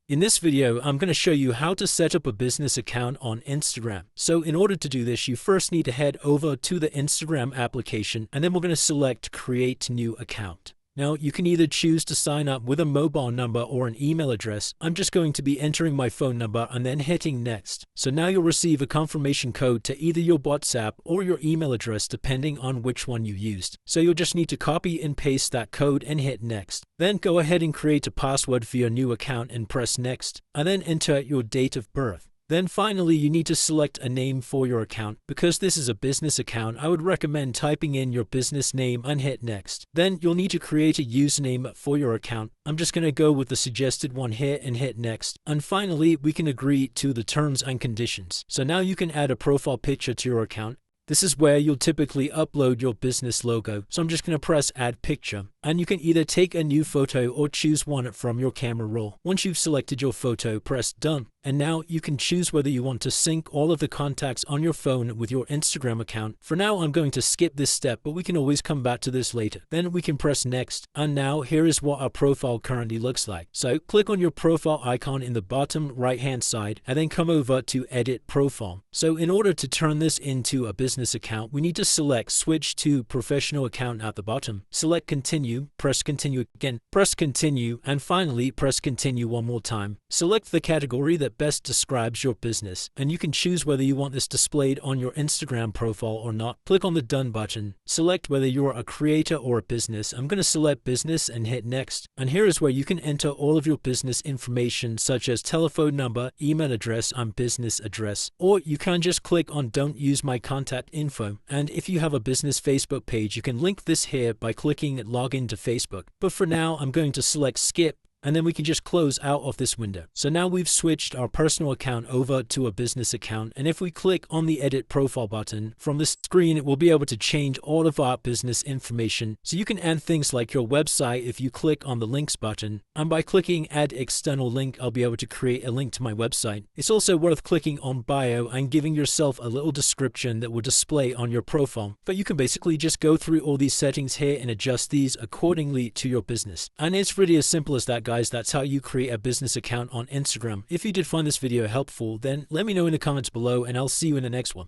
In this video, I'm going to show you how to set up a business account on Instagram. So in order to do this, you first need to head over to the Instagram application, and then we're going to select Create New Account. Now, you can either choose to sign up with a mobile number or an email address. I'm just going to be entering my phone number and then hitting Next. So now you'll receive a confirmation code to either your WhatsApp or your email address depending on which one you used. So you'll just need to copy and paste that code and hit Next. Then go ahead and create a password for your new account and press Next, and then enter your date of birth. Then finally, you need to select a name for your account. Because this is a business account, I would recommend typing in your business name and hit Next. Then you'll need to create a username for your account. I'm just going to go with the suggested one here and hit Next. And finally, we can agree to the terms and conditions. So now you can add a profile picture to your account. This is where you'll typically upload your business logo. So I'm just going to press Add Picture. And you can either take a new photo or choose one from your camera roll. Once you've selected your photo, press Done. And now you can choose whether you want to sync all of the contacts on your phone with your Instagram account. For now, I'm going to skip this step, but we can always come back to this later. Then we can press Next. And now here is what our profile currently looks like. So click on your profile icon in the bottom right-hand side and then come over to Edit Profile. So in order to turn this into a business account, we need to select Switch to Professional Account at the bottom. Select Continue, press Continue again, press Continue, and finally press Continue one more time. Select the category that best describes your business, and you can choose whether you want this displayed on your Instagram profile or not. Click on the Done button. Select whether you're a creator or a business. I'm going to select Business and hit Next. And here is where you can enter all of your business information such as telephone number, email address, and business address. Or you can just click on Don't Use My Contact Info. And if you have a business Facebook page, you can link this here by clicking Login to Facebook. But for now, I'm going to select Skip. And then we can just close out of this window. So now we've switched our personal account over to a business account. And if we click on the Edit Profile button, from this screen, we'll be able to change all of our business information. So you can add things like your website if you click on the Links button. And by clicking Add External Link, I'll be able to create a link to my website. It's also worth clicking on Bio and giving yourself a little description that will display on your profile. But you can basically just go through all these settings here and adjust these accordingly to your business. And it's really as simple as that, guys. That's how you create a business account on Instagram. If you did find this video helpful, then let me know in the comments below, and I'll see you in the next one.